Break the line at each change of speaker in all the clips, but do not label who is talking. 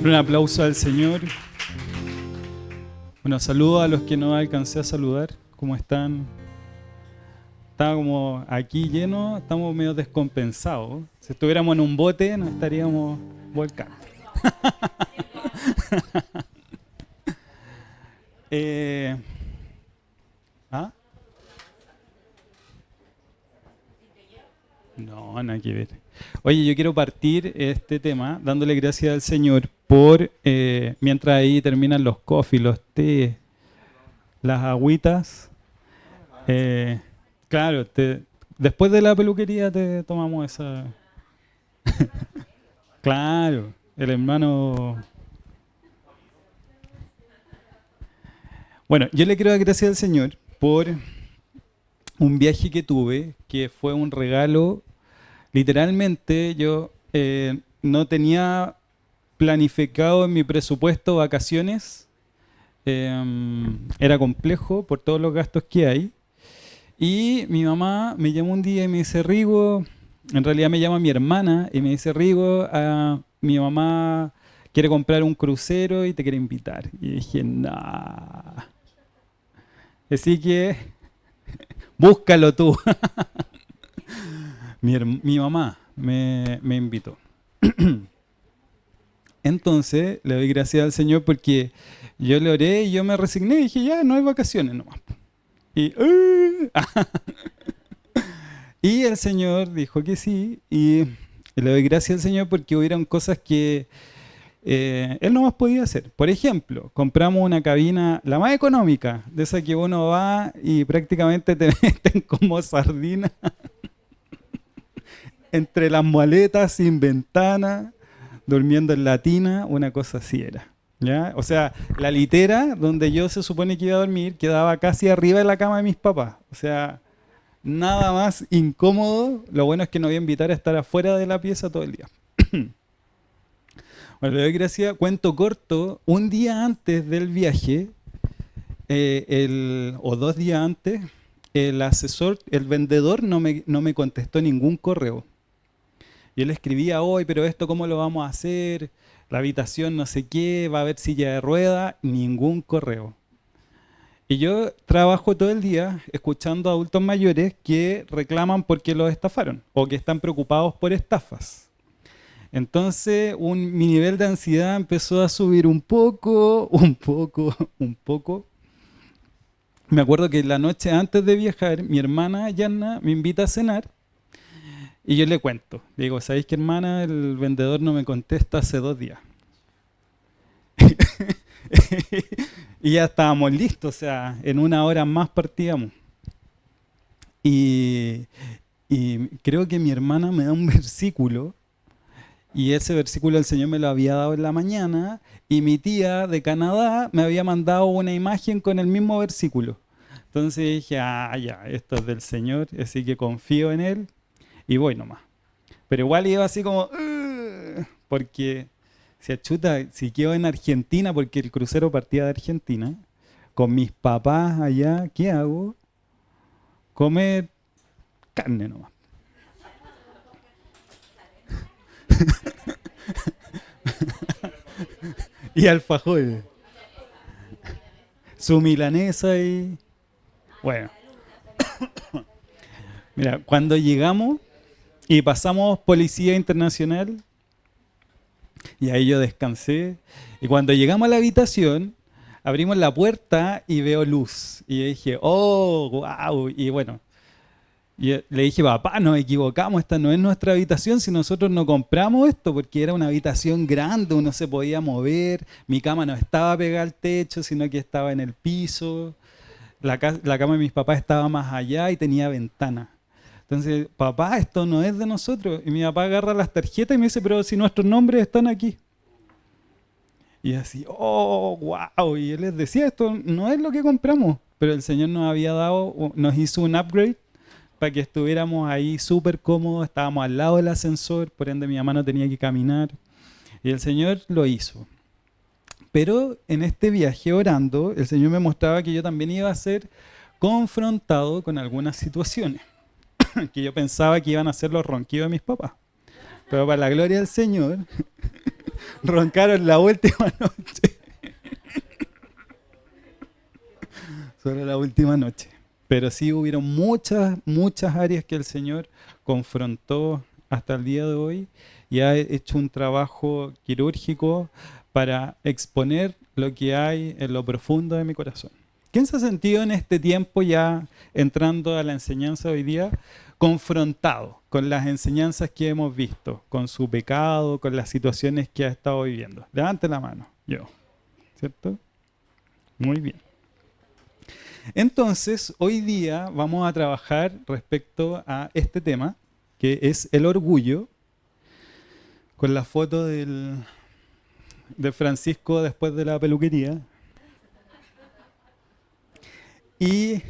Un aplauso al Señor. Bueno, saludo a los que no alcancé a saludar. ¿Cómo están? Estaba como aquí lleno, estamos medio descompensados. Si estuviéramos en un bote, nos estaríamos volcando. ¿Ah? No, nada que ver. Oye, yo quiero partir este tema dándole gracias al Señor por, mientras ahí terminan los coffee, los té, las agüitas. Claro, después de la peluquería te tomamos esa. Claro, el hermano. Bueno, yo le quiero dar gracias al Señor por un viaje que tuve, que fue un regalo. Literalmente yo no tenía planificado en mi presupuesto vacaciones. Era complejo por todos los gastos que hay. Y mi mamá me llamó un día y me dice, Rigo, en realidad me llama mi hermana y me dice, Rigo, mi mamá quiere comprar un crucero y te quiere invitar. Y dije, nah. Así que búscalo tú. Mi mamá me invitó. Entonces le doy gracias al Señor porque yo le oré y yo me resigné y dije, ya, no hay vacaciones nomás. Y, y el Señor dijo que sí y le doy gracias al Señor porque hubieron cosas que Él no más podía hacer. Por ejemplo, compramos una cabina, la más económica, de esa que uno va y prácticamente te meten como sardina entre las maletas, sin ventana, durmiendo en la tina, una cosa así era. ¿Ya? O sea, la litera donde yo se supone que iba a dormir quedaba casi arriba de la cama de mis papás. O sea, nada más incómodo. Lo bueno es que no voy a invitar a estar afuera de la pieza todo el día. Bueno, le doy gracias. Cuento corto, un día antes del viaje, o 2 días antes, el asesor, el vendedor no me contestó ningún correo. Yo le escribía hoy, pero esto cómo lo vamos a hacer, la habitación no sé qué, va a haber silla de rueda, ningún correo. Y yo trabajo todo el día escuchando a adultos mayores que reclaman porque los estafaron o que están preocupados por estafas. Entonces mi nivel de ansiedad empezó a subir un poco. Me acuerdo que la noche antes de viajar, mi hermana Yanna me invita a cenar y yo le cuento. Le digo, ¿sabéis qué, hermana? El vendedor no me contesta hace 2 días. Y ya estábamos listos, o sea, en 1 hora más partíamos. Y creo que mi hermana me da un versículo y ese versículo el Señor me lo había dado en la mañana y mi tía de Canadá me había mandado una imagen con el mismo versículo. Entonces dije, ya, esto es del Señor, así que confío en Él y voy nomás. Pero igual iba así como, porque si quedo en Argentina, porque el crucero partía de Argentina, con mis papás allá, ¿qué hago? Comer carne nomás. Y alfajores. Su milanesa y... Bueno. Mira, cuando llegamos y pasamos Policía Internacional, y ahí yo descansé, y cuando llegamos a la habitación, abrimos la puerta y veo luz. Y yo dije, oh, wow. Y bueno, le dije, papá, nos equivocamos, esta no es nuestra habitación si nosotros no compramos esto, porque era una habitación grande, uno se podía mover, mi cama no estaba pegada al techo, sino que estaba en el piso, la cama de mis papás estaba más allá y tenía ventana. Entonces, papá, esto no es de nosotros. Y mi papá agarra las tarjetas y me dice, pero si nuestros nombres están aquí. Y así, oh, wow. Y él les decía, esto no es lo que compramos. Pero el Señor nos había dado, nos hizo un upgrade para que estuviéramos ahí súper cómodos. Estábamos al lado del ascensor, por ende mi mamá no tenía que caminar. Y el Señor lo hizo. Pero en este viaje orando, el Señor me mostraba que yo también iba a ser confrontado con algunas situaciones que yo pensaba que iban a ser los ronquidos de mis papás. Pero para la gloria del Señor, Roncaron la última noche. Solo la última noche. Pero sí hubieron muchas áreas que el Señor confrontó hasta el día de hoy y ha hecho un trabajo quirúrgico para exponer lo que hay en lo profundo de mi corazón. ¿Quién se ha sentido en este tiempo, ya entrando a la enseñanza hoy día, confrontado con las enseñanzas que hemos visto, con su pecado, con las situaciones que ha estado viviendo? Levante la mano, yo. ¿Cierto? Muy bien. Entonces, hoy día vamos a trabajar respecto a este tema, que es el orgullo, con la foto de Francisco después de la peluquería. Y,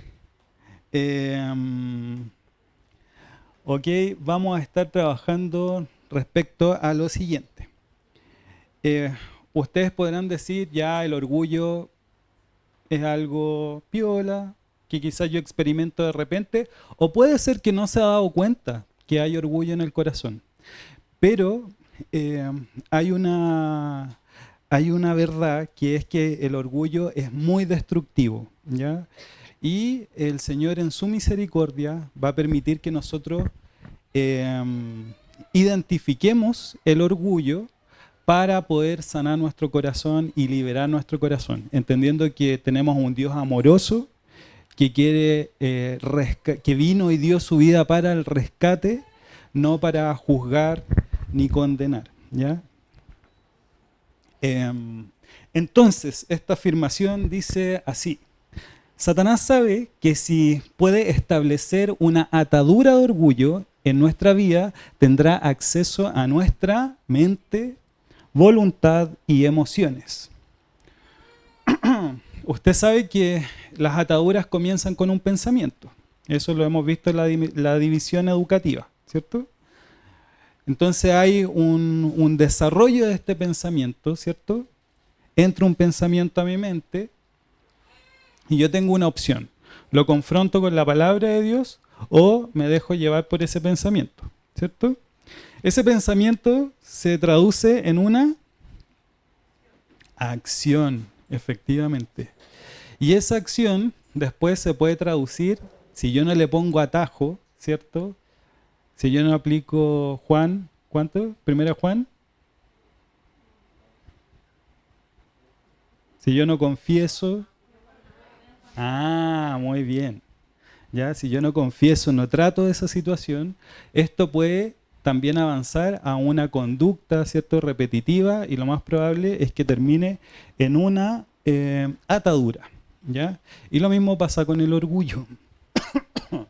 ok, vamos a estar trabajando respecto a lo siguiente. Ustedes podrán decir, ya el orgullo es algo piola, que quizás yo experimento de repente, o puede ser que no se ha dado cuenta que hay orgullo en el corazón. Pero hay una verdad, que es que el orgullo es muy destructivo, ¿ya? Y el Señor en su misericordia va a permitir que nosotros identifiquemos el orgullo para poder sanar nuestro corazón y liberar nuestro corazón, entendiendo que tenemos un Dios amoroso que quiere que vino y dio su vida para el rescate, no para juzgar ni condenar, ¿ya? Entonces, esta afirmación dice así: Satanás sabe que si puede establecer una atadura de orgullo en nuestra vida, tendrá acceso a nuestra mente, voluntad y emociones. Usted sabe que las ataduras comienzan con un pensamiento. Eso lo hemos visto en la división educativa, ¿cierto? Entonces hay un desarrollo de este pensamiento, ¿cierto? Entra un pensamiento a mi mente y yo tengo una opción. Lo confronto con la palabra de Dios o me dejo llevar por ese pensamiento, ¿cierto? Ese pensamiento se traduce en una acción, efectivamente. Y esa acción después se puede traducir, si yo no le pongo atajo, ¿cierto? Si yo no aplico Juan, ¿cuánto? Primera Juan. Si yo no confieso. Muy bien. Ya, si yo no confieso, no trato de esa situación, esto puede también avanzar a una conducta, ¿cierto?, repetitiva, y lo más probable es que termine en una atadura, ¿ya? Y lo mismo pasa con el orgullo.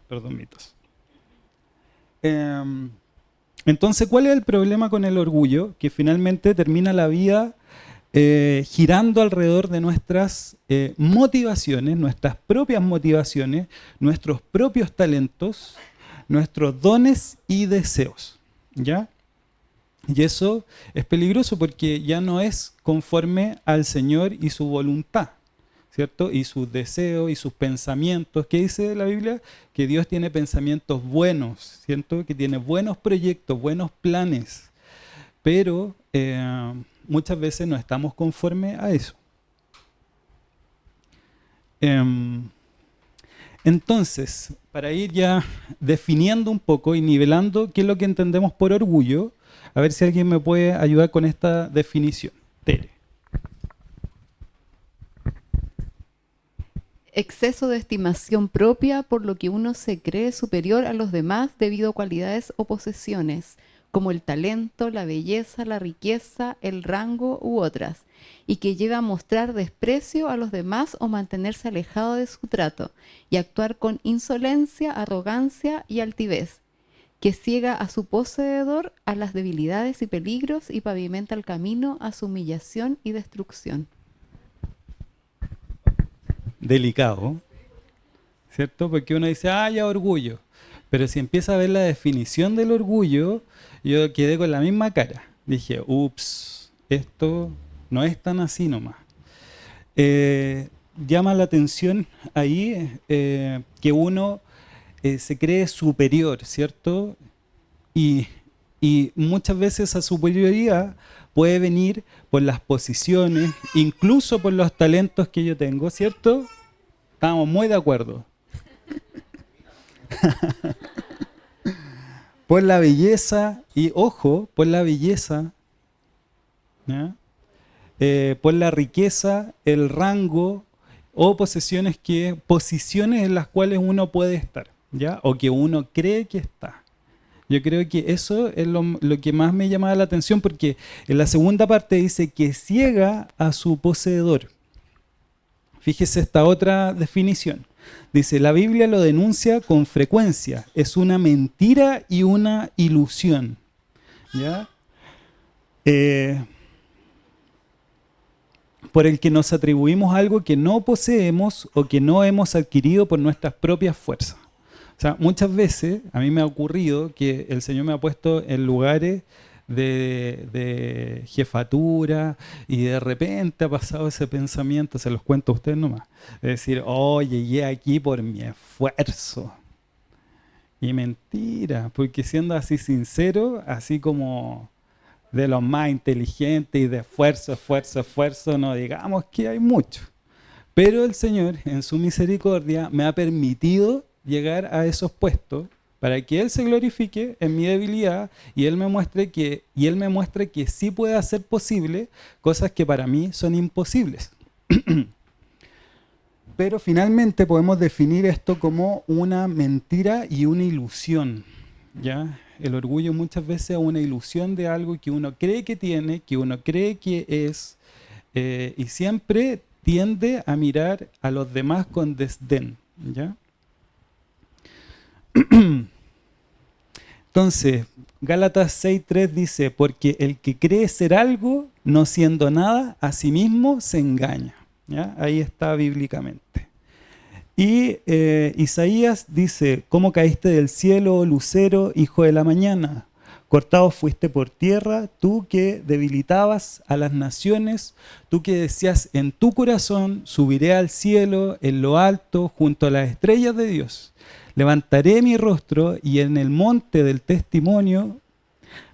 Perdón, mitos. Entonces, ¿cuál es el problema con el orgullo? Que finalmente termina la vida girando alrededor de nuestras motivaciones, nuestras propias motivaciones, nuestros propios talentos, nuestros dones y deseos, ¿ya? Y eso es peligroso porque ya no es conforme al Señor y su voluntad, ¿cierto? Y sus deseos y sus pensamientos. ¿Qué dice la Biblia? Que Dios tiene pensamientos buenos, ¿cierto? Que tiene buenos proyectos, buenos planes, pero muchas veces no estamos conformes a eso. Entonces, para ir ya definiendo un poco y nivelando qué es lo que entendemos por orgullo, a ver si alguien me puede ayudar con esta definición. Tere.
Exceso de estimación propia por lo que uno se cree superior a los demás debido a cualidades o posesiones, como el talento, la belleza, la riqueza, el rango u otras, y que lleva a mostrar desprecio a los demás o mantenerse alejado de su trato, y actuar con insolencia, arrogancia y altivez, que ciega a su poseedor a las debilidades y peligros y pavimenta el camino a su humillación y destrucción.
Delicado, ¿cierto? Porque uno dice, ya orgullo. Pero si empieza a ver la definición del orgullo, yo quedé con la misma cara. Dije, ups, esto no es tan así nomás. Llama la atención ahí que uno se cree superior, ¿cierto? Y Y muchas veces esa superioridad puede venir por las posiciones, incluso por los talentos que yo tengo, ¿cierto? Estamos muy de acuerdo. Por la belleza, y ojo, por la belleza, ¿ya? Por la riqueza, el rango o posiciones en las cuales uno puede estar, ¿ya? O que uno cree que está. Yo creo que eso es lo que más me llamaba la atención, porque en la segunda parte dice que ciega a su poseedor. Fíjese esta otra definición. Dice, la Biblia lo denuncia con frecuencia. Es una mentira y una ilusión. ¿Ya? Por el que nos atribuimos algo que no poseemos o que no hemos adquirido por nuestras propias fuerzas. O sea, muchas veces a mí me ha ocurrido que el Señor me ha puesto en lugares de jefatura y de repente ha pasado ese pensamiento, se los cuento a ustedes nomás, es decir, oh, llegué aquí por mi esfuerzo. Y mentira, porque siendo así sincero, así como de los más inteligentes y de esfuerzo, esfuerzo, esfuerzo, no digamos que hay mucho. Pero el Señor, en su misericordia, me ha permitido llegar a esos puestos para que Él se glorifique en mi debilidad y Él me muestre que sí puede hacer posible cosas que para mí son imposibles. Pero finalmente podemos definir esto como una mentira y una ilusión, ¿ya? El orgullo muchas veces es una ilusión de algo que uno cree que tiene, que uno cree que es, y siempre tiende a mirar a los demás con desdén, ¿ya? Entonces, Gálatas 6:3 dice, porque el que cree ser algo, no siendo nada, a sí mismo se engaña. ¿Ya? Ahí está bíblicamente. Y Isaías dice, ¿cómo caíste del cielo, lucero, hijo de la mañana? Cortado fuiste por tierra, tú que debilitabas a las naciones, tú que decías en tu corazón, subiré al cielo, en lo alto, junto a las estrellas de Dios. Levantaré mi rostro y en el monte del testimonio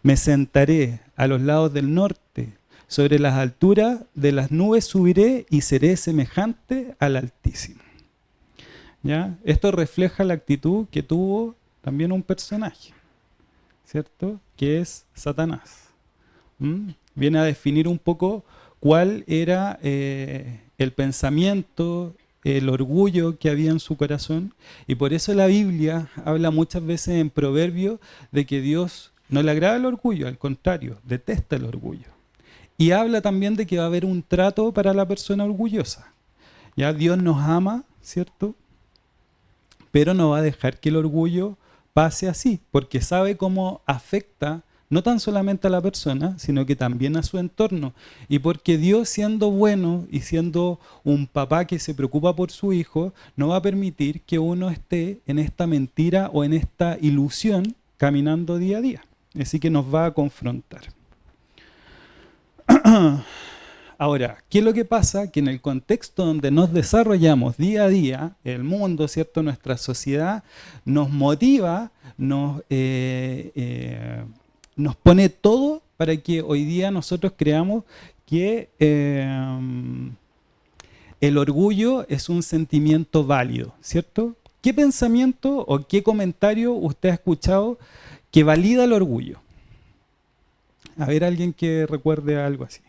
me sentaré a los lados del norte. Sobre las alturas de las nubes subiré y seré semejante al Altísimo. ¿Ya? Esto refleja la actitud que tuvo también un personaje, ¿cierto? Que es Satanás. Viene a definir un poco cuál era el pensamiento, el orgullo que había en su corazón, y por eso la Biblia habla muchas veces en Proverbios de que Dios no le agrada el orgullo, al contrario, detesta el orgullo. Y habla también de que va a haber un trato para la persona orgullosa. Ya Dios nos ama, ¿cierto? Pero no va a dejar que el orgullo pase así, porque sabe cómo afecta no tan solamente a la persona, sino que también a su entorno. Y porque Dios, siendo bueno y siendo un papá que se preocupa por su hijo, no va a permitir que uno esté en esta mentira o en esta ilusión caminando día a día. Así que nos va a confrontar. Ahora, ¿qué es lo que pasa? Que en el contexto donde nos desarrollamos día a día, el mundo, ¿cierto? Nuestra sociedad nos motiva, nos pone todo para que hoy día nosotros creamos que el orgullo es un sentimiento válido, ¿cierto? ¿Qué pensamiento o qué comentario usted ha escuchado que valida el orgullo? A ver, alguien que recuerde algo así.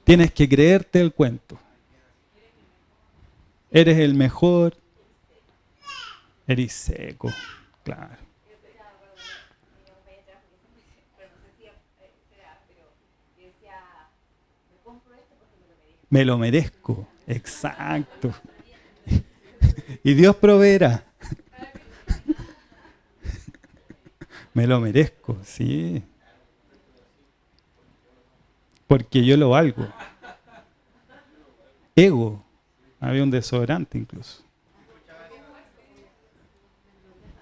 Tienes que creerte el cuento. Eres el mejor. Eres seco, claro. Me lo merezco, exacto. Y Dios proveerá. Me lo merezco, sí. Porque yo lo valgo. Ego. Había un desodorante incluso.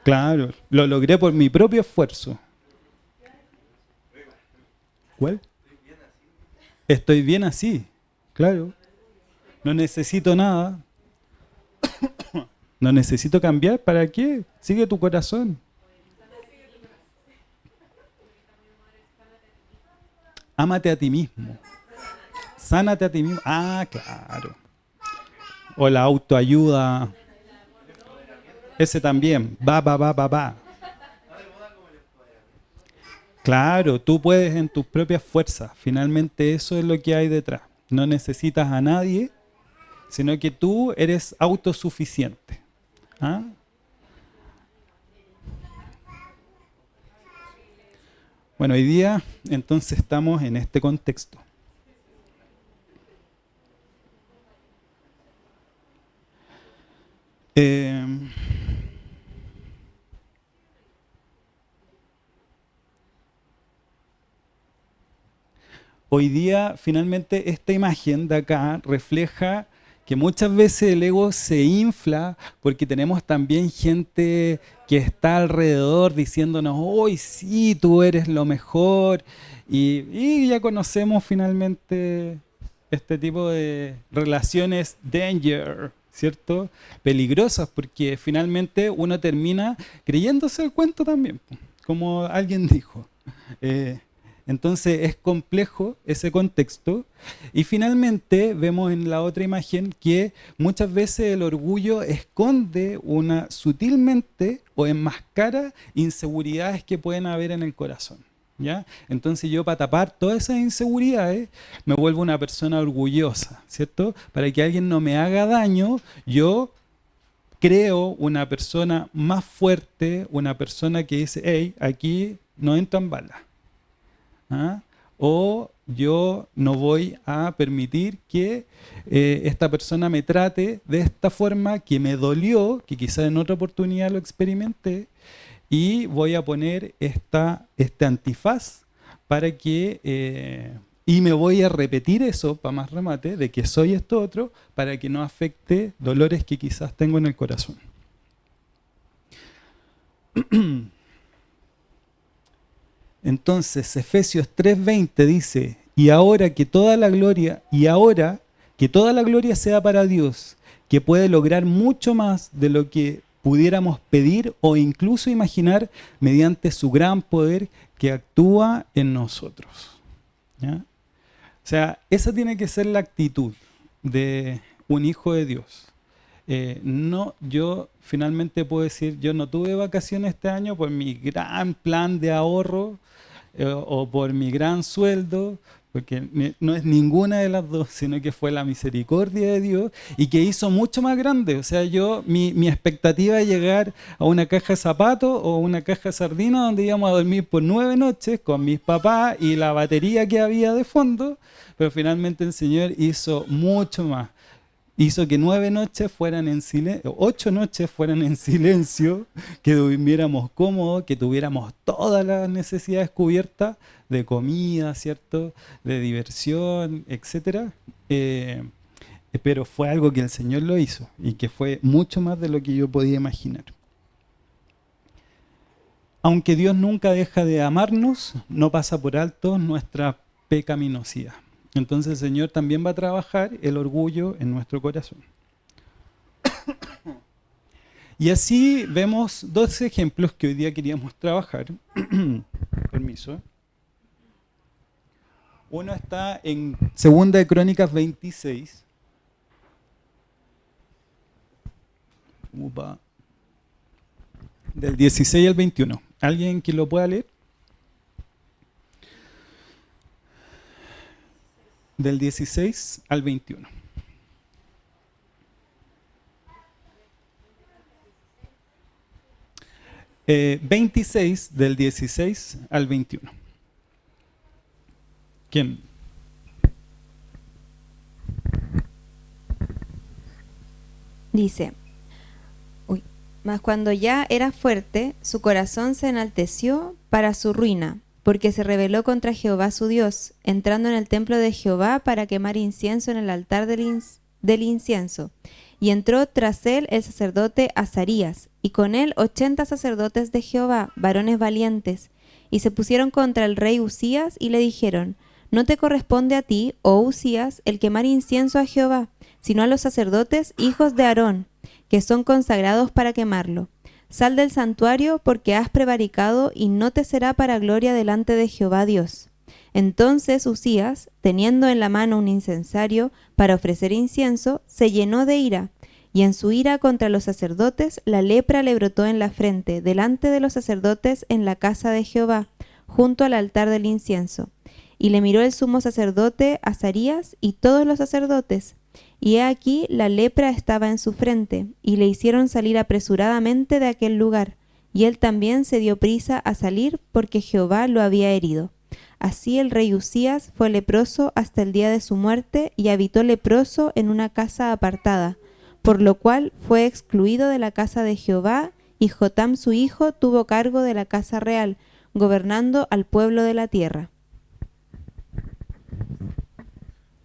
Claro, lo logré por mi propio esfuerzo. ¿Cuál? Estoy bien así, claro. No necesito nada. No necesito cambiar, ¿para qué? Sigue tu corazón. Ámate a ti mismo. Sánate a ti mismo. Ah, claro. O la autoayuda. Ese también. Va. Claro, tú puedes en tus propias fuerzas. Finalmente eso es lo que hay detrás. No necesitas a nadie, sino que tú eres autosuficiente. ¿Ah? Bueno, hoy día entonces estamos en este contexto. Hoy día, finalmente, esta imagen de acá refleja que muchas veces el ego se infla porque tenemos también gente que está alrededor diciéndonos, hoy sí, tú eres lo mejor. Y ya conocemos finalmente este tipo de relaciones danger, ¿cierto? Peligrosas porque finalmente uno termina creyéndose el cuento también, como alguien dijo. Entonces es complejo ese contexto. Y finalmente vemos en la otra imagen que muchas veces el orgullo esconde sutilmente o enmascara inseguridades que pueden haber en el corazón. ¿Ya? Entonces yo para tapar todas esas inseguridades me vuelvo una persona orgullosa, ¿cierto? Para que alguien no me haga daño, yo creo una persona más fuerte, una persona que dice, hey, aquí no entran balas. ¿Ah? O yo no voy a permitir que esta persona me trate de esta forma que me dolió, que quizás en otra oportunidad lo experimenté, y voy a poner este antifaz para que, y me voy a repetir eso, para más remate, de que soy esto otro, para que no afecte dolores que quizás tengo en el corazón. Entonces, Efesios 3:20 dice, y ahora que toda la gloria sea para Dios, que puede lograr mucho más de lo que pudiéramos pedir o incluso imaginar mediante su gran poder que actúa en nosotros. ¿Ya? O sea, esa tiene que ser la actitud de un hijo de Dios. Yo finalmente puedo decir, yo no tuve vacaciones este año por mi gran plan de ahorro o por mi gran sueldo, porque no es ninguna de las dos, sino que fue la misericordia de Dios y que hizo mucho más grande. O sea, mi expectativa de llegar a una caja de zapatos o una caja de sardinas donde íbamos a dormir por 9 noches con mis papás y la batería que había de fondo, pero finalmente el Señor hizo mucho más. Hizo que 9 noches fueran en silencio, 8 noches fueran en silencio, que durmiéramos cómodos, que tuviéramos todas las necesidades cubiertas de comida, ¿cierto? De diversión, etcétera. Pero fue algo que el Señor lo hizo y que fue mucho más de lo que yo podía imaginar. Aunque Dios nunca deja de amarnos, no pasa por alto nuestra pecaminosidad. Entonces el Señor también va a trabajar el orgullo en nuestro corazón. Y así vemos 2 ejemplos que hoy día queríamos trabajar. Permiso. Uno está en 2 de Crónicas 26. Del 16 al 21. ¿Alguien que lo pueda leer? Del 16 al 21. Eh, 26 del 16 al 21. ¿Quién?
Dice, mas cuando ya era fuerte, su corazón se enalteció para su ruina, porque se rebeló contra Jehová su Dios, entrando en el templo de Jehová para quemar incienso en el altar del incienso. Y entró tras él el sacerdote Azarías, y con él 80 sacerdotes de Jehová, varones valientes, y se pusieron contra el rey Usías y le dijeron, no te corresponde a ti, oh Usías, el quemar incienso a Jehová, sino a los sacerdotes hijos de Aarón, que son consagrados para quemarlo. Sal del santuario porque has prevaricado y no te será para gloria delante de Jehová Dios. Entonces Uzías, teniendo en la mano un incensario para ofrecer incienso, se llenó de ira, y en su ira contra los sacerdotes la lepra le brotó en la frente, delante de los sacerdotes en la casa de Jehová, junto al altar del incienso. Y le miró el sumo sacerdote Azarías y todos los sacerdotes, y he aquí la lepra estaba en su frente, y le hicieron salir apresuradamente de aquel lugar, y él también se dio prisa a salir porque Jehová lo había herido. Así el rey Uzías fue leproso hasta el día de su muerte, y habitó leproso en una casa apartada, por lo cual fue excluido de la casa de Jehová, y Jotam su hijo tuvo cargo de la casa real, gobernando al pueblo de la tierra.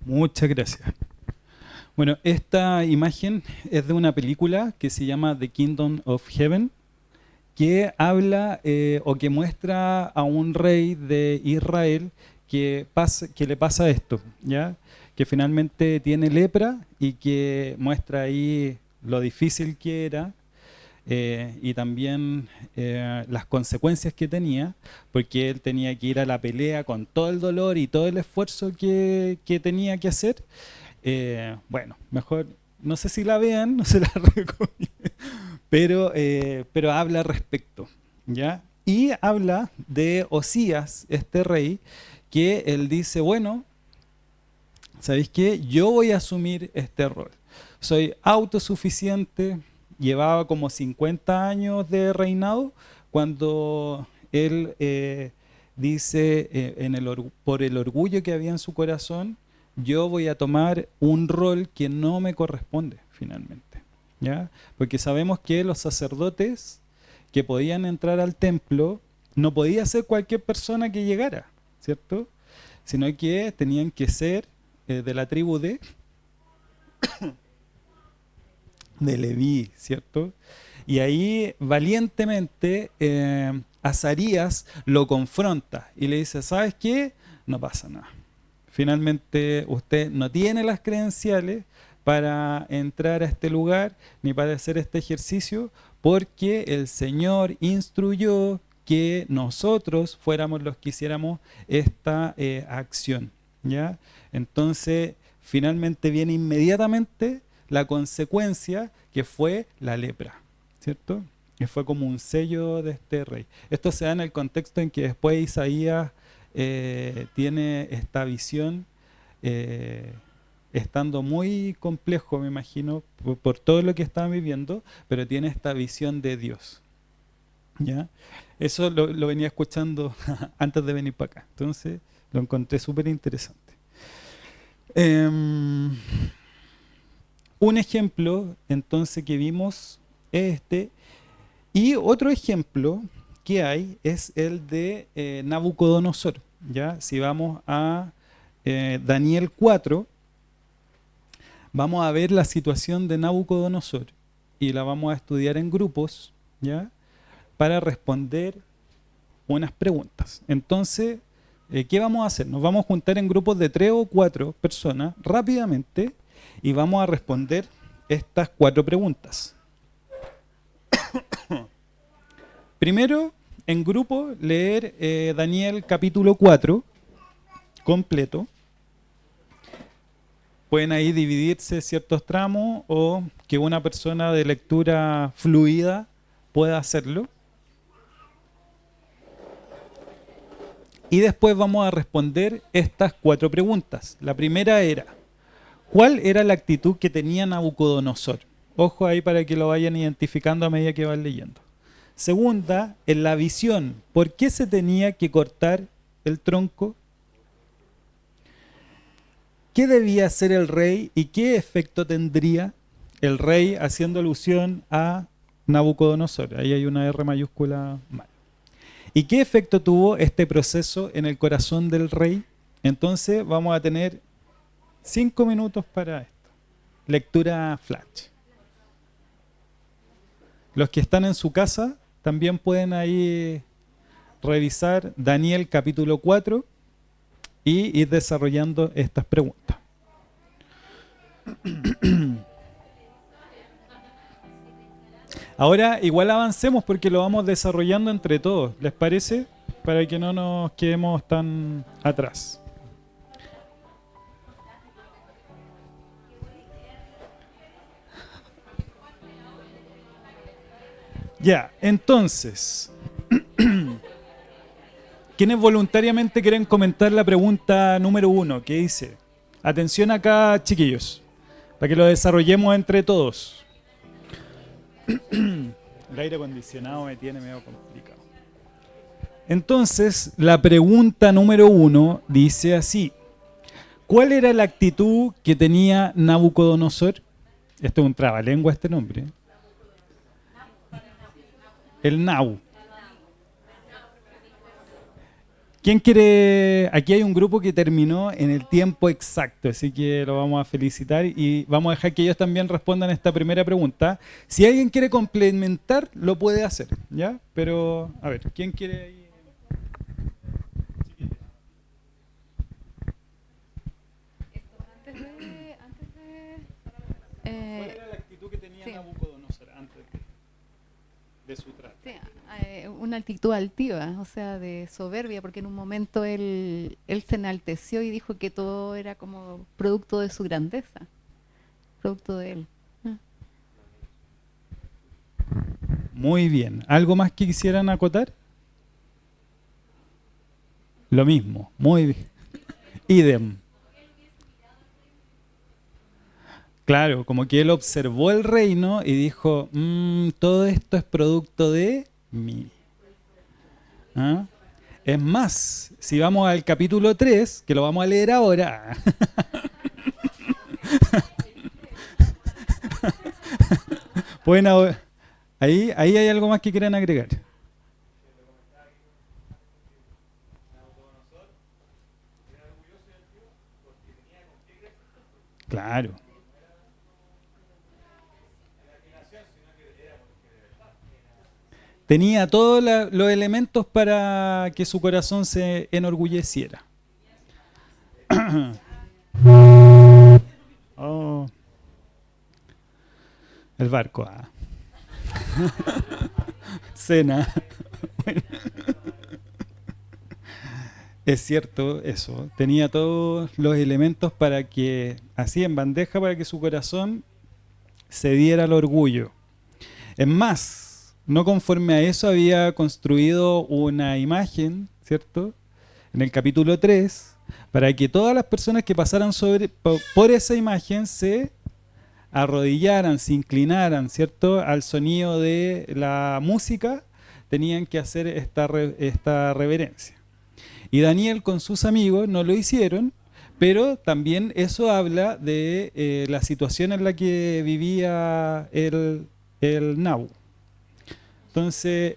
Muchas gracias. Bueno, esta imagen es de una película que se llama The Kingdom of Heaven, que habla o que muestra a un rey de Israel que le pasa esto, ¿ya? Que finalmente tiene lepra y que muestra ahí lo difícil que era y también las consecuencias que tenía, porque él tenía que ir a la pelea con todo el dolor y todo el esfuerzo que tenía que hacer. Bueno, mejor, no sé si la vean, no se la recomiendo, pero habla al respecto, ¿ya? Y habla de Osías, este rey, que él dice, bueno, ¿sabéis qué? Yo voy a asumir este rol. Soy autosuficiente, llevaba como 50 años de reinado cuando él dice, por el orgullo que había en su corazón, yo voy a tomar un rol que no me corresponde finalmente, ¿ya? Porque sabemos que los sacerdotes que podían entrar al templo no podía ser cualquier persona que llegara, ¿cierto? Sino que tenían que ser de la tribu de Leví, ¿cierto? Y ahí valientemente Azarías lo confronta y le dice, ¿sabes qué? No pasa nada. Finalmente usted no tiene las credenciales para entrar a este lugar ni para hacer este ejercicio porque el Señor instruyó que nosotros fuéramos los que hiciéramos esta acción, ¿ya? Entonces, finalmente viene inmediatamente la consecuencia que fue la lepra, ¿cierto? Que fue como un sello de este rey. Esto se da en el contexto en que después Isaías tiene esta visión estando muy complejo, me imagino, por todo lo que estaban viviendo, pero tiene esta visión de Dios, ¿ya? Eso lo venía escuchando antes de venir para acá, entonces lo encontré súper interesante. Un ejemplo entonces que vimos es este, y otro ejemplo que hay es el de Nabucodonosor, ¿ya? Si vamos a Daniel 4, vamos a ver la situación de Nabucodonosor y la vamos a estudiar en grupos, ¿ya? Para responder unas preguntas. Entonces, ¿qué vamos a hacer? Nos vamos a juntar en grupos de 3 o 4 personas rápidamente y vamos a responder estas 4 preguntas. Primero, en grupo, leer Daniel capítulo 4 completo. Pueden ahí dividirse ciertos tramos o que una persona de lectura fluida pueda hacerlo. Y después vamos a responder estas 4 preguntas. La primera era, ¿cuál era la actitud que tenía Nabucodonosor? Ojo ahí para que lo vayan identificando a medida que van leyendo. Segunda, en la visión, ¿por qué se tenía que cortar el tronco? ¿Qué debía hacer el rey y qué efecto tendría el rey, haciendo alusión a Nabucodonosor? Ahí hay una R mayúscula mal. ¿Y qué efecto tuvo este proceso en el corazón del rey? Entonces vamos a tener 5 minutos para esto. Lectura flash. Los que están en su casa también pueden ahí revisar Daniel capítulo 4 y ir desarrollando estas preguntas. Ahora igual avancemos porque lo vamos desarrollando entre todos, ¿les parece? Para que no nos quedemos tan atrás. Ya, entonces, ¿quiénes voluntariamente quieren comentar la pregunta número 1 que dice? Atención acá, chiquillos, para que lo desarrollemos entre todos. El aire acondicionado me tiene medio complicado. Entonces, la pregunta número 1 dice así. ¿Cuál era la actitud que tenía Nabucodonosor? Esto es un trabalengua este nombre. El Nabu. ¿Quién quiere? Aquí hay un grupo que terminó en el tiempo exacto, así que lo vamos a felicitar y vamos a dejar que ellos también respondan esta primera pregunta. Si alguien quiere complementar, lo puede hacer, ¿ya? Pero, a ver, ¿quién quiere ahí? ¿Cuál era la actitud que tenía Nabucodonosor antes de su trato?
Sí, una actitud altiva, o sea, de soberbia, porque en un momento él se enalteció y dijo que todo era como producto de su grandeza, producto de él.
Muy bien. ¿Algo más que quisieran acotar? Lo mismo. Muy bien. Idem. Claro, como que él observó el reino y dijo, todo esto es producto de mí. ¿Ah? Es más, si vamos al capítulo 3, que lo vamos a leer ahora. Bueno, ahí hay algo más que quieran agregar. Claro. Tenía todos los elementos para que su corazón se enorgulleciera. Oh. El barco. Cena. Bueno. Es cierto eso. Tenía todos los elementos para que, así en bandeja, para que su corazón se diera al orgullo. Es más, no conforme a eso había construido una imagen, ¿cierto? En el capítulo 3, para que todas las personas que pasaran por esa imagen se arrodillaran, se inclinaran, ¿cierto? Al sonido de la música, tenían que hacer esta reverencia. Y Daniel con sus amigos no lo hicieron, pero también eso habla de la situación en la que vivía el Nabu. Entonces,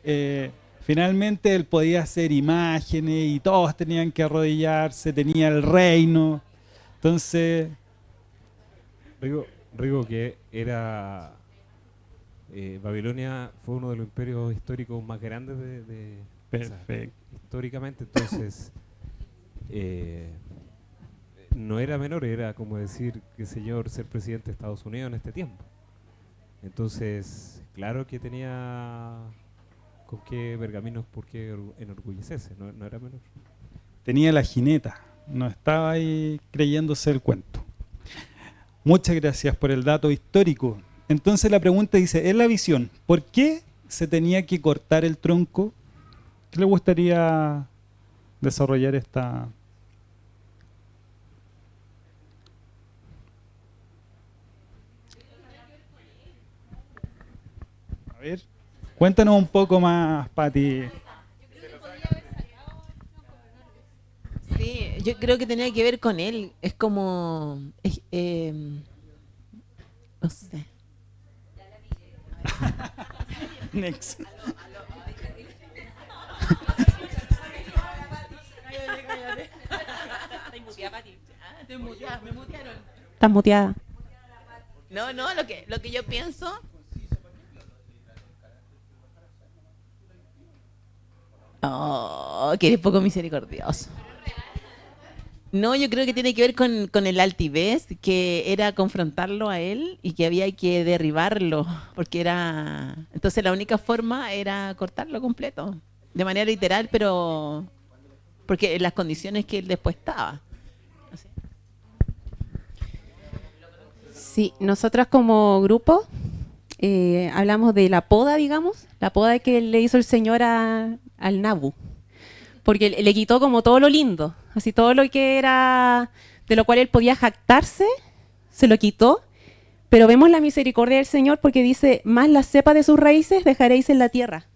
finalmente él podía hacer imágenes y todos tenían que arrodillarse, tenía el reino. Entonces...
Rigo que era... Babilonia fue uno de los imperios históricos más grandes
Perfecto.
O sea, históricamente, entonces... no era menor, era como decir, qué señor, ser presidente de Estados Unidos en este tiempo. Entonces, claro que tenía con qué pergaminos, por qué enorgullecerse, no era menor.
Tenía la jineta, no estaba ahí creyéndose el cuento. Muchas gracias por el dato histórico. Entonces la pregunta dice, en la visión, ¿por qué se tenía que cortar el tronco? ¿Qué le gustaría desarrollar esta? A ver, cuéntanos un poco más, Pati.
Sí, yo creo que tenía que ver con él. Es como... no sé.
Next.
Estás muteada. No, lo que yo pienso... Oh, que eres poco misericordioso. No, yo creo que tiene que ver con el altivez, que era confrontarlo a él y que había que derribarlo, porque era... Entonces la única forma era cortarlo completo, de manera literal, pero porque en las condiciones que él después estaba. Así.
Sí, nosotras como grupo hablamos de la poda, digamos, la poda que le hizo el Señor al Nabu, porque le quitó como todo lo lindo, así todo lo que era, de lo cual él podía jactarse, se lo quitó, pero vemos la misericordia del Señor porque dice, más la cepa de sus raíces dejaréis en la tierra.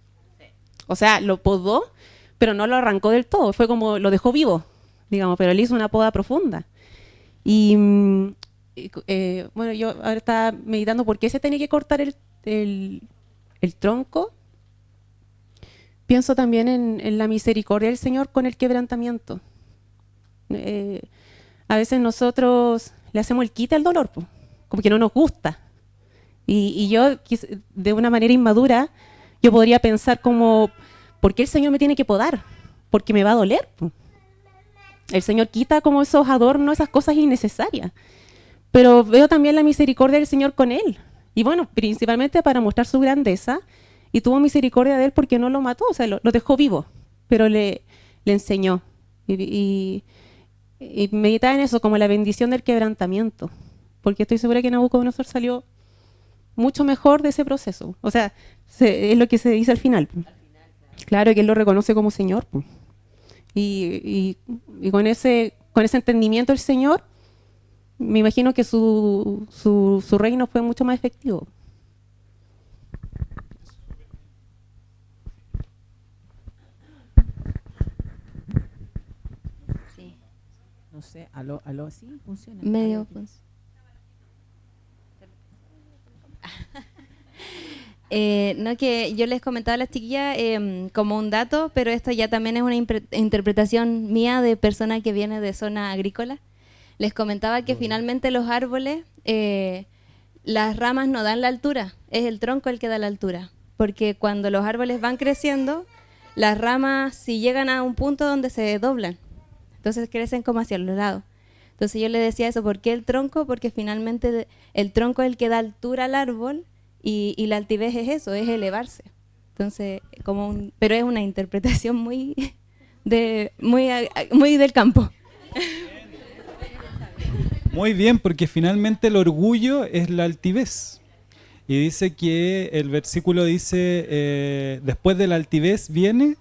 O sea, lo podó, pero no lo arrancó del todo, fue como, lo dejó vivo, digamos, pero él hizo una poda profunda. Y bueno, yo ahora estaba meditando por qué se tenía que cortar el tronco. Pienso también en la misericordia del Señor con el quebrantamiento. A veces nosotros le hacemos el quite al dolor, po, como que no nos gusta. Y yo, de una manera inmadura, yo podría pensar como, ¿por qué el Señor me tiene que podar? Porque me va a doler, po. El Señor quita como esos adornos, esas cosas innecesarias. Pero veo también la misericordia del Señor con él. Y bueno, principalmente para mostrar su grandeza. Y tuvo misericordia de él porque no lo mató, o sea, lo dejó vivo, pero le enseñó. Y meditaba en eso, como la bendición del quebrantamiento. Porque estoy segura que Nabucodonosor salió mucho mejor de ese proceso. O sea, es lo que se dice al final. Claro que él lo reconoce como Señor. Y con ese entendimiento del Señor, me imagino que su reino fue mucho más efectivo.
Sí.
No sé, aló, sí, funciona.
Medio
Aló.
funciona. No, que yo les comentaba a las chiquillas como un dato, pero esto ya también es una interpretación mía de persona que viene de zona agrícola. Les comentaba que finalmente los árboles, las ramas no dan la altura, es el tronco el que da la altura, porque cuando los árboles van creciendo, las ramas si llegan a un punto donde se doblan, entonces crecen como hacia los lados. Entonces yo le decía eso, ¿por qué el tronco? Porque finalmente el tronco es el que da altura al árbol y la altivez es eso, es elevarse. Entonces, pero es una interpretación muy del campo.
Muy bien, porque finalmente el orgullo es la altivez. Y dice que el versículo dice, después de la altivez viene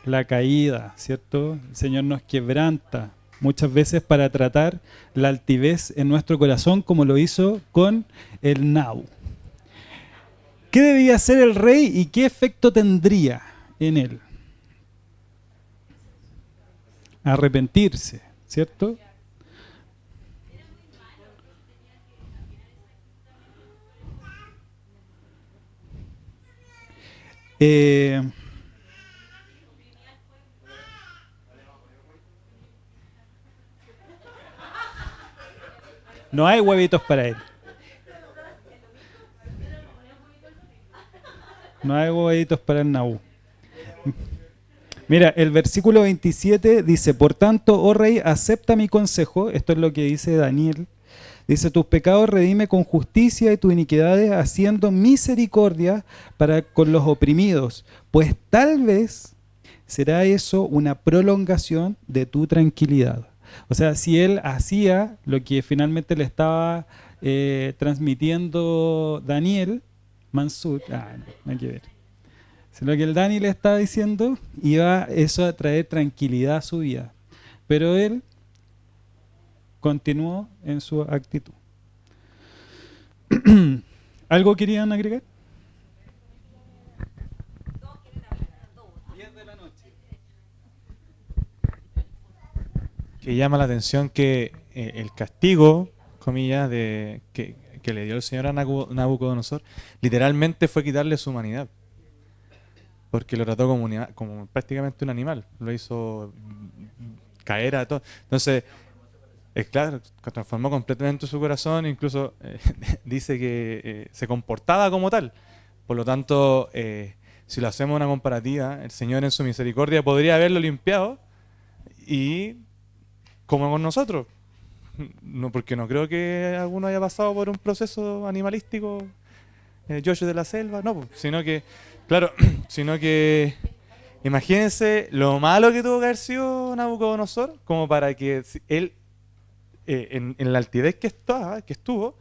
la caída, ¿cierto? El Señor nos quebranta muchas veces para tratar la altivez en nuestro corazón, como lo hizo con el Nabu. ¿Qué debía hacer el rey y qué efecto tendría en él? Arrepentirse, ¿cierto? No hay huevitos para él. No hay huevitos para el Nabu. Mira, el versículo 27 dice, por tanto, oh rey, acepta mi consejo. Esto es lo que dice Daniel. Dice, tus pecados redime con justicia y tus iniquidades haciendo misericordia para con los oprimidos, pues tal vez será eso una prolongación de tu tranquilidad. O sea, si él hacía lo que finalmente le estaba transmitiendo Daniel, Mansur, no hay que ver. Si lo que el Dani le estaba diciendo, iba eso a traer tranquilidad a su vida. Pero él continuó en su actitud. ¿Algo querían agregar? 10 de la noche.
Que llama la atención que el castigo, comillas, que le dio el Señor a Nabucodonosor, literalmente fue quitarle su humanidad. Porque lo trató como prácticamente un animal. Lo hizo caer a todo. Entonces, claro, transformó completamente su corazón, incluso dice que se comportaba como tal. Por lo tanto, si lo hacemos una comparativa, el Señor en su misericordia podría haberlo limpiado y como con nosotros. No, porque no creo que alguno haya pasado por un proceso animalístico, Joshua de la selva, no, pues, sino que, claro, sino que imagínense lo malo que tuvo que haber sido Nabucodonosor, como para que él, en la altivez que estuvo,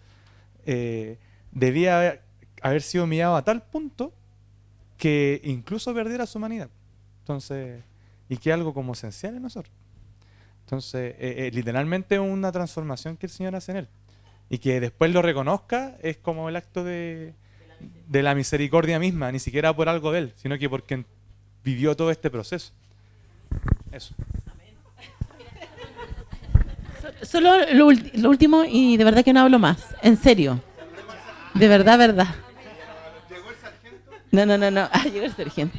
debía haber sido humillado a tal punto que incluso perdiera su humanidad. Entonces, y que algo como esencial en nosotros. Entonces, literalmente una transformación que el Señor hace en él. Y que después lo reconozca es como el acto de la misericordia misma, ni siquiera por algo de él, sino que porque vivió todo este proceso. Eso.
Solo lo último, y de verdad que no hablo más, en serio. De verdad, verdad. No. Ah, llegó el sargento.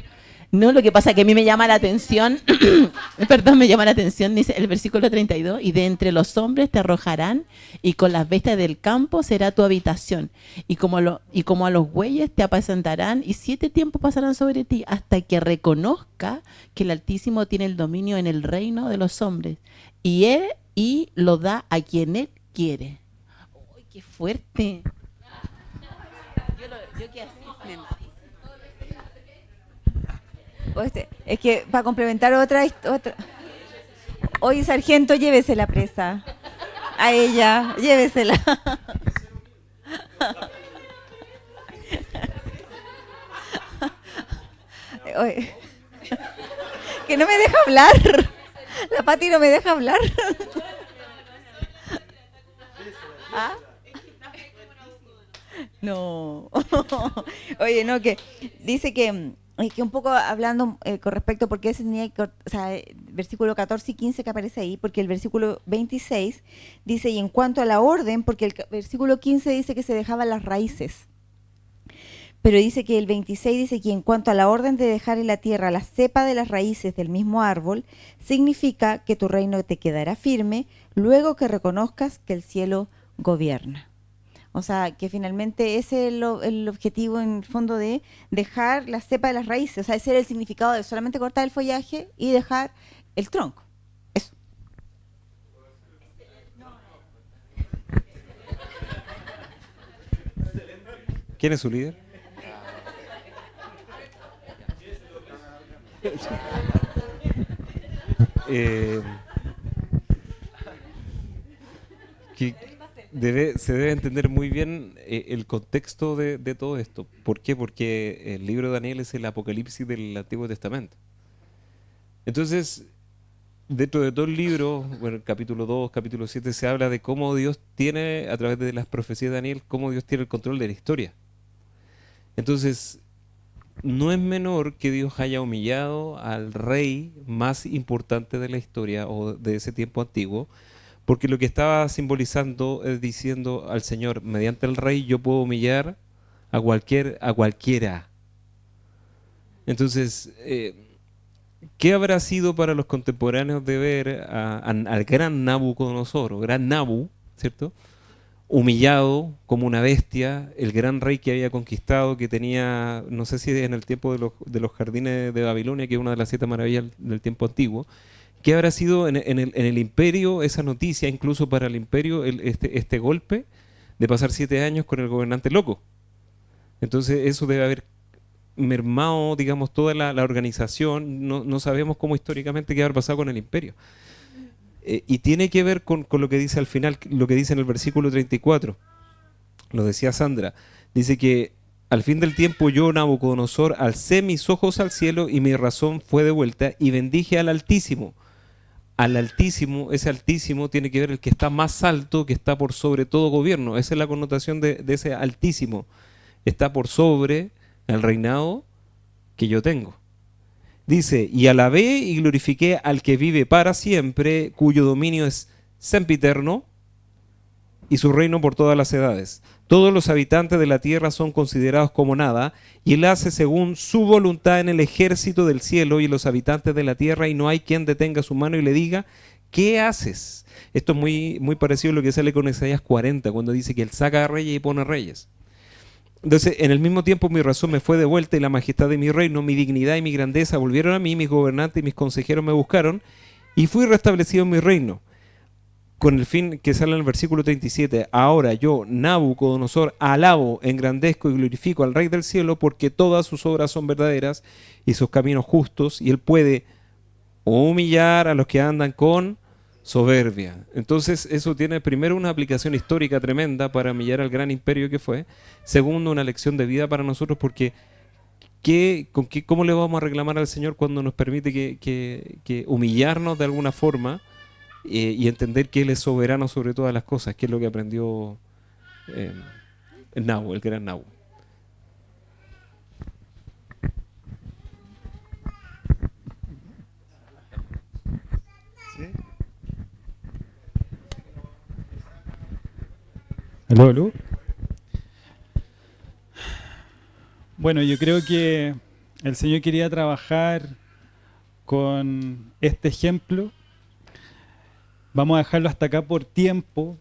No, lo que pasa es que a mí me llama la atención, perdón, me llama la atención, dice el versículo 32, y de entre los hombres te arrojarán, y con las bestias del campo será tu habitación, y como a los bueyes te apacentarán, y 7 tiempos pasarán sobre ti, hasta que reconozca que el Altísimo tiene el dominio en el reino de los hombres, y lo da a quien él quiere. ¡Uy, qué fuerte! Yo qué así, me maté.
Es que para complementar otra. Oye, sargento, llévese la presa. A ella, llévesela. Oye, que no me deja hablar. La Pati no me deja hablar. ¿Ah? No. Oye, no, que dice que un poco hablando con respecto porque ese tenía que, o sea, versículo 14 y 15 que aparece ahí, porque el versículo 26 dice, y en cuanto a la orden, porque el versículo 15 dice que se dejaban las raíces, pero dice que el 26 dice que en cuanto a la orden de dejar en la tierra la cepa de las raíces del mismo árbol, significa que tu reino te quedará firme luego que reconozcas que el cielo gobierna. O sea, que finalmente ese es el objetivo en el fondo de dejar la cepa de las raíces. O sea, ese era el significado de solamente cortar el follaje y dejar el tronco. Eso.
¿Quién es su líder? Se debe entender muy bien el contexto de todo esto. ¿Por qué? Porque el libro de Daniel es el apocalipsis del Antiguo Testamento. Entonces, dentro de todo el libro, bueno, capítulo 2, capítulo 7, se habla de cómo Dios tiene, a través de las profecías de Daniel, cómo Dios tiene el control de la historia. Entonces, no es menor que Dios haya humillado al rey más importante de la historia o de ese tiempo antiguo, porque lo que estaba simbolizando es diciendo al Señor, mediante el rey yo puedo humillar a cualquiera. Entonces, ¿qué habrá sido para los contemporáneos de ver al gran Nabucodonosor, o gran Nabu, ¿cierto? Humillado como una bestia, el gran rey que había conquistado, que tenía, no sé si en el tiempo de los jardines de Babilonia, que es una de las 7 maravillas del tiempo antiguo. ¿Qué habrá sido en el imperio esa noticia, incluso para el imperio, este golpe de pasar 7 años con el gobernante loco? Entonces eso debe haber mermado, digamos, toda la organización. No sabemos cómo históricamente qué habrá pasado con el imperio. Y tiene que ver con lo que dice al final, lo que dice en el versículo 34. Lo decía Sandra. Dice que al fin del tiempo yo, Nabucodonosor, alcé mis ojos al cielo y mi razón fue devuelta y bendije al Altísimo. Al Altísimo, ese Altísimo tiene que ver el que está más alto, que está por sobre todo gobierno. Esa es la connotación de ese Altísimo. Está por sobre el reinado que yo tengo. Dice, y alabé y glorifiqué al que vive para siempre, cuyo dominio es sempiterno y su reino por todas las edades. Todos los habitantes de la tierra son considerados como nada, y él hace según su voluntad en el ejército del cielo y en los habitantes de la tierra, y no hay quien detenga su mano y le diga, ¿qué haces? Esto es muy parecido a lo que sale con Isaías 40, cuando dice que él saca a reyes y pone a reyes. Entonces, en el mismo tiempo mi razón me fue devuelta y la majestad de mi reino, mi dignidad y mi grandeza volvieron a mí, mis gobernantes y mis consejeros me buscaron, y fui restablecido en mi reino. con el fin que sale en el versículo 37, ahora yo, Nabucodonosor, alabo, engrandezco y glorifico al Rey del cielo, porque todas sus obras son verdaderas y sus caminos justos, y él puede humillar a los que andan con soberbia. Entonces eso tiene primero una aplicación histórica tremenda para humillar al gran imperio que fue. Segundo, una lección de vida para nosotros, porque ¿cómo le vamos a reclamar al Señor cuando nos permite que humillarnos de alguna forma y entender que Él es soberano sobre todas las cosas, que es lo que aprendió el gran Nabu?
¿Aló, aló? Bueno, yo creo que el Señor quería trabajar con este ejemplo. Vamos a dejarlo hasta acá por tiempo,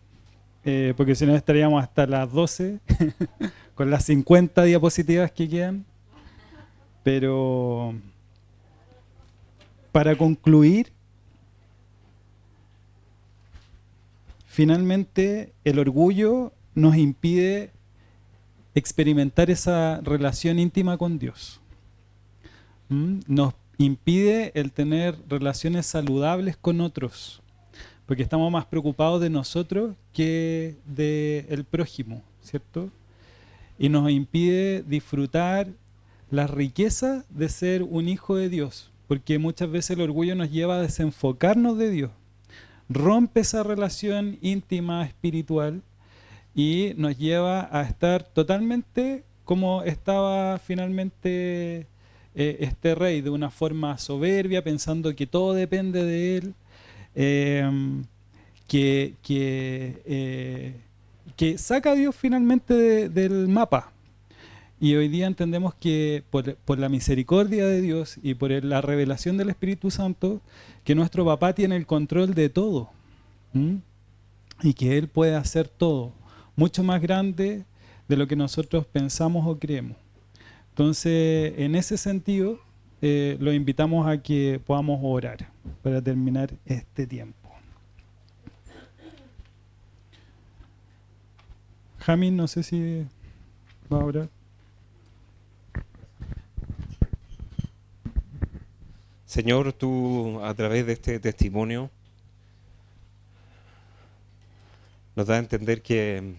porque si no estaríamos hasta las 12 con las 50 diapositivas que quedan. Pero para concluir, finalmente el orgullo nos impide experimentar esa relación íntima con Dios. Nos impide el tener relaciones saludables con otros, porque estamos más preocupados de nosotros que del prójimo, ¿cierto? Y nos impide disfrutar la riqueza de ser un hijo de Dios, porque muchas veces el orgullo nos lleva a desenfocarnos de Dios. Rompe esa relación íntima, espiritual, y nos lleva a estar totalmente como estaba finalmente este rey, de una forma soberbia, pensando que todo depende de él, que saca a Dios finalmente del mapa. Y hoy día entendemos que por la misericordia de Dios y por la revelación del Espíritu Santo, que nuestro papá tiene el control de todo, y que Él puede hacer todo, mucho más grande de lo que nosotros pensamos o creemos. Entonces, en ese sentido, los invitamos a que podamos orar para terminar este tiempo. Jamin, no sé si va a orar.
Señor, tú a través de este testimonio nos da a entender que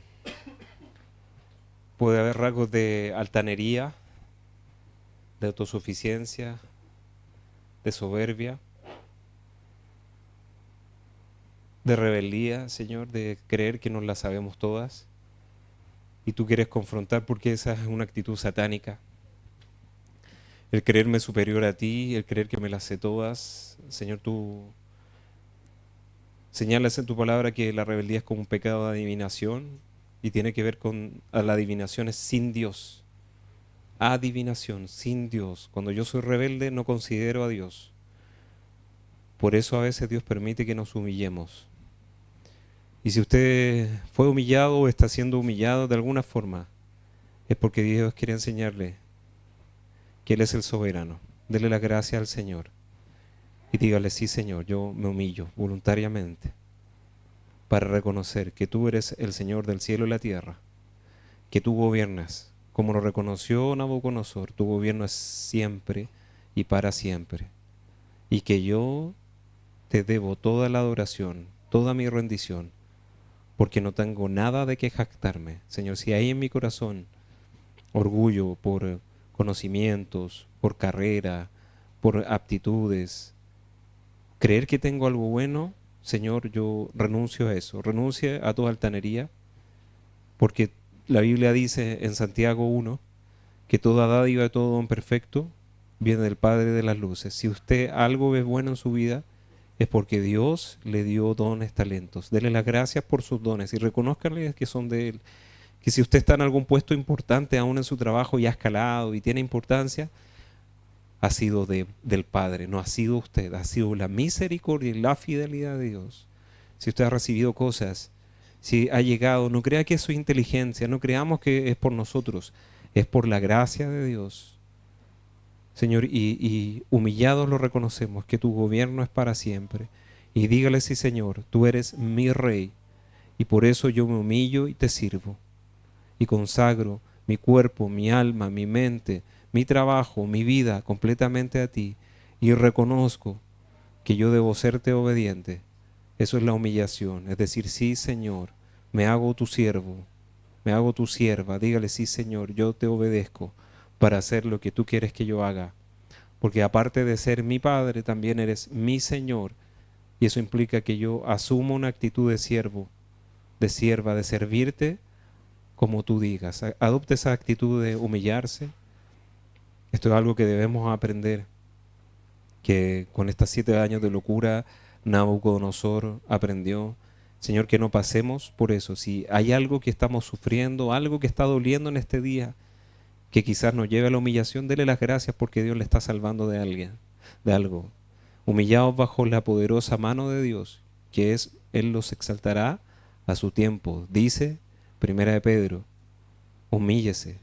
puede haber rasgos de altanería, de autosuficiencia, de soberbia, de rebeldía, Señor, de creer que nos las sabemos todas. Y tú quieres confrontar porque esa es una actitud satánica. El creerme superior a ti, el creer que me las sé todas. Señor, tú señalas en tu palabra que la rebeldía es como un pecado de adivinación y tiene que ver con la adivinación es sin Dios. Adivinación, sin Dios. Cuando yo soy rebelde no considero a Dios. Por eso a veces Dios permite que nos humillemos. Y si usted fue humillado o está siendo humillado de alguna forma, es porque Dios quiere enseñarle que Él es el soberano. Dele la gracia al Señor y dígale: sí, Señor, yo me humillo voluntariamente para reconocer que tú eres el Señor del cielo y la tierra, que tú gobiernas, como lo reconoció Nabucodonosor, tu gobierno es siempre y para siempre, y que yo te debo toda la adoración, toda mi rendición, porque no tengo nada de qué jactarme. Señor, si hay en mi corazón orgullo por conocimientos, por carrera, por aptitudes, creer que tengo algo bueno, Señor, yo renuncio a eso, renuncio a toda altanería, porque la Biblia dice en Santiago 1 que toda dádiva y todo don perfecto viene del Padre de las luces. Si usted algo ve bueno en su vida, es porque Dios le dio dones, talentos. Dele las gracias por sus dones y reconózcanle que son de Él. Que si usted está en algún puesto importante aún en su trabajo y ha escalado y tiene importancia, ha sido del Padre, no ha sido usted, ha sido la misericordia y la fidelidad de Dios. Si usted ha recibido cosas, si ha llegado, no crea que es su inteligencia, no creamos que es por nosotros, es por la gracia de Dios. Señor, y humillados lo reconocemos, que tu gobierno es para siempre y dígale: sí, Señor, tú eres mi Rey, y por eso yo me humillo y te sirvo, y consagro mi cuerpo, mi alma, mi mente, mi trabajo, mi vida completamente a ti, y reconozco que yo debo serte obediente. Eso es la humillación, es decir: sí, Señor, me hago tu siervo, me hago tu sierva. Dígale: sí, Señor, yo te obedezco para hacer lo que tú quieres que yo haga, porque aparte de ser mi Padre, también eres mi Señor, y eso implica que yo asumo una actitud de siervo, de sierva, de servirte como tú digas. Adopte esa actitud de humillarse. Esto es algo que debemos aprender, que con estos 7 años de locura Nabucodonosor aprendió. Señor, que no pasemos por eso. Si hay algo que estamos sufriendo, algo que está doliendo en este día, que quizás nos lleve a la humillación, dele las gracias porque Dios le está salvando de alguien, de algo. Humillados bajo la poderosa mano de Dios, que es, Él los exaltará a su tiempo. Dice Primera de Pedro: humíllese.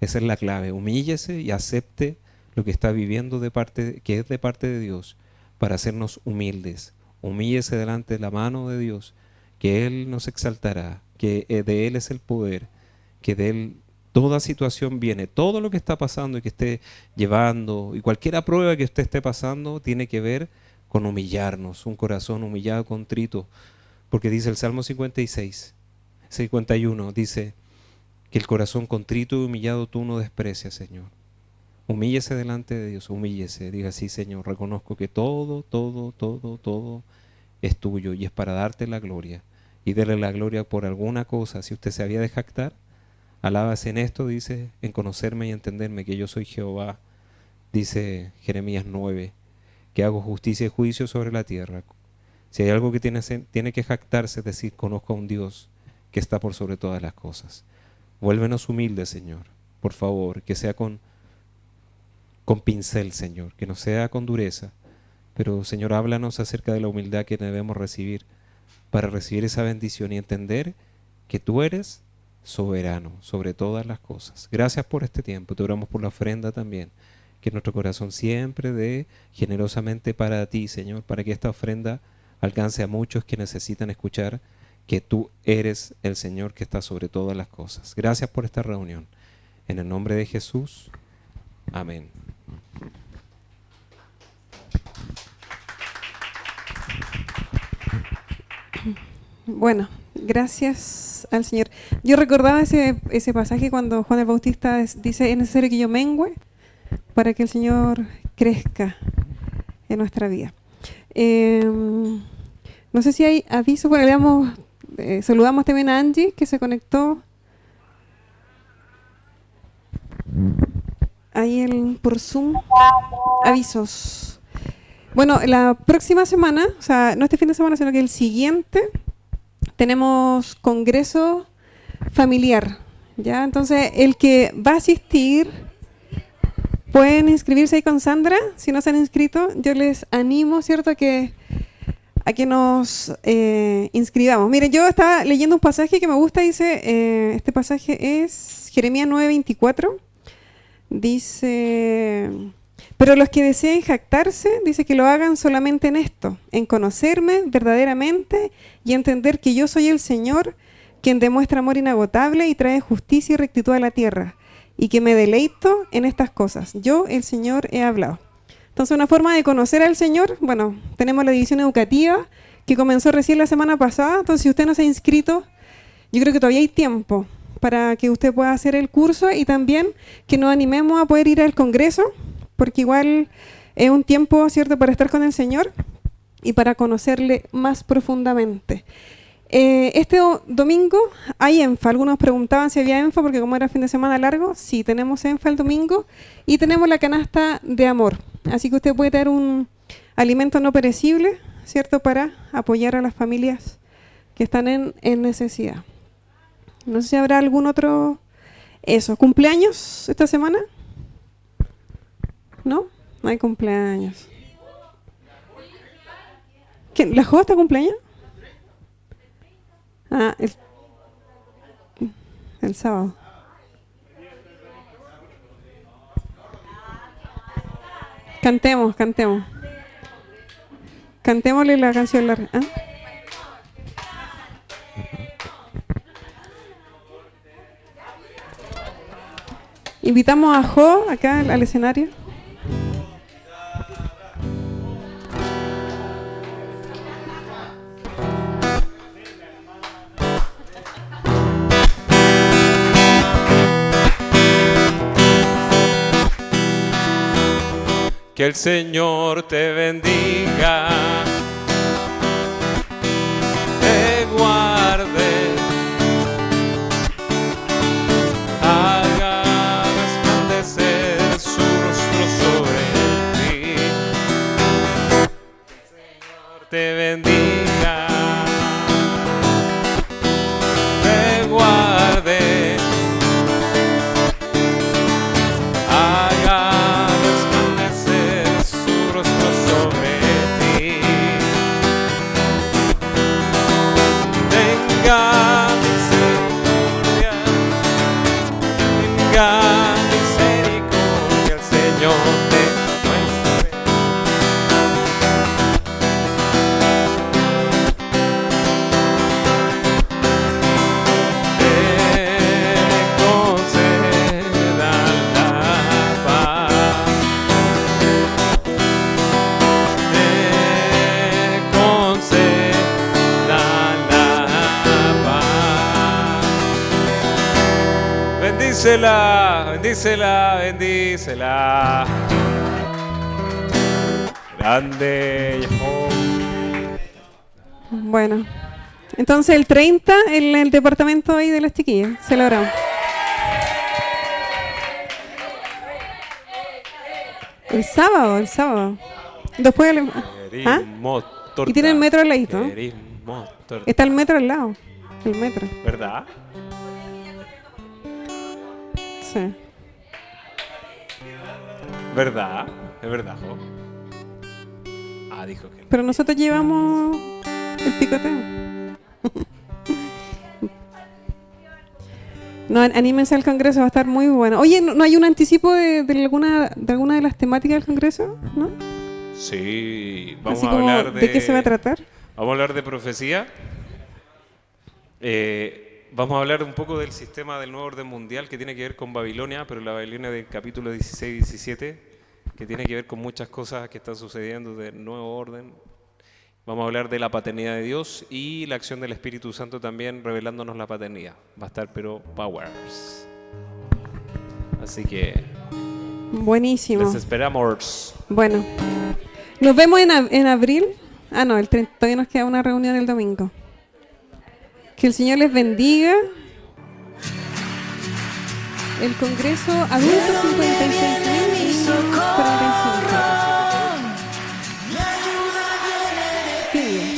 Esa es la clave. Humíllese y acepte lo que está viviendo que es de parte de Dios, para hacernos humildes. Humíllese delante de la mano de Dios, que Él nos exaltará, que de Él es el poder, que de Él toda situación viene. Todo lo que está pasando y que esté llevando, y cualquier prueba que usted esté pasando, tiene que ver con humillarnos, un corazón humillado, contrito, porque dice el Salmo 51, dice que el corazón contrito y humillado tú no desprecias, Señor. Humíllese delante de Dios, humíllese, diga: sí, Señor, reconozco que todo es tuyo y es para darte la gloria. Y dele la gloria por alguna cosa. Si usted se había de jactar, alábase en esto, dice: en conocerme y entenderme que yo soy Jehová. Dice Jeremías 9, que hago justicia y juicio sobre la tierra. Si hay algo que tiene que jactarse, es decir: conozco a un Dios que está por sobre todas las cosas. Vuélvenos humildes, Señor, por favor, que sea con pincel, Señor, que no sea con dureza, pero, Señor, háblanos acerca de la humildad que debemos recibir para recibir esa bendición y entender que tú eres soberano sobre todas las cosas. Gracias por este tiempo. Te oramos por la ofrenda también, que nuestro corazón siempre dé generosamente para ti, Señor, para que esta ofrenda alcance a muchos que necesitan escuchar que tú eres el Señor que está sobre todas las cosas. Gracias por esta reunión. En el nombre de Jesús. Amén.
Bueno, gracias al Señor. Yo recordaba ese pasaje cuando Juan el Bautista dice: es necesario que yo mengüe para que el Señor crezca en nuestra vida. No sé si hay aviso, porque saludamos también a Angie, que se conectó ahí por Zoom. Avisos. Bueno, la próxima semana, o sea, no este fin de semana, sino que el siguiente, tenemos congreso familiar, ¿ya? Entonces, el que va a asistir, pueden inscribirse ahí con Sandra. Si no se han inscrito, yo les animo, ¿cierto?, a que nos inscribamos. Miren, yo estaba leyendo un pasaje que me gusta, dice, este pasaje es Jeremías 9:24, dice: pero los que deseen jactarse, dice, que lo hagan solamente en esto, en conocerme verdaderamente y entender que yo soy el Señor, quien demuestra amor inagotable y trae justicia y rectitud a la tierra, y que me deleito en estas cosas. Yo, el Señor, he hablado. Entonces, una forma de conocer al Señor, bueno, tenemos la división educativa, que comenzó recién la semana pasada. Entonces, si usted no se ha inscrito, yo creo que todavía hay tiempo para que usted pueda hacer el curso, y también que nos animemos a poder ir al congreso, porque igual es un tiempo, ¿cierto?, para estar con el Señor y para conocerle más profundamente. Este domingo hay ENFA. Algunos preguntaban si había ENFA, porque como era fin de semana largo, sí, tenemos ENFA el domingo, y tenemos la canasta de amor. Así que usted puede tener un alimento no perecible, ¿cierto?, para apoyar a las familias que están en necesidad. No sé si habrá algún otro... ¿Cumpleaños esta semana? ¿No? No hay cumpleaños. ¿Quién? ¿La Jo está cumpleaños? Ah, el sábado. Cantemos. Cantémosle la canción larga. ¿Ah? Invitamos a Jo acá al escenario.
Que el Señor te bendiga, te guarde, haga resplandecer su rostro sobre ti. Que el Señor te bendiga, te guarde, haga misericordia, el Señor te muestre. Te conceda la paz, te conceda la paz. Bendícela, bendícela, bendícela. Grande Yehova.
Bueno, entonces el 30 en el departamento ahí de las chiquillas, celebramos. El sábado. Después ¿ah? Y tiene el metro al ladito. Está el metro al lado. El metro.
¿Verdad?
Sí.
¿Verdad? Es verdad, Jo. Dijo que no.
Pero nosotros llevamos el picoteo. No, anímense al Congreso, va a estar muy bueno. Oye, ¿no hay un anticipo de alguna de las temáticas del Congreso? ¿No?
Sí, vamos
Así
a
como,
hablar
¿de qué se va a tratar?
Vamos a hablar de profecía. Vamos a hablar un poco del sistema del nuevo orden mundial que tiene que ver con Babilonia, pero la Babilonia del capítulo 16 y 17, que tiene que ver con muchas cosas que están sucediendo del nuevo orden. Vamos a hablar de la paternidad de Dios y la acción del Espíritu Santo también revelándonos la paternidad. Va a estar, pero powers. Así que
buenísimo.
les esperamos.
Bueno, nos vemos en abril. Ah, no, el 30, todavía nos queda una reunión el domingo. Que el Señor les bendiga. El Congreso adulto 56.045. Qué bien.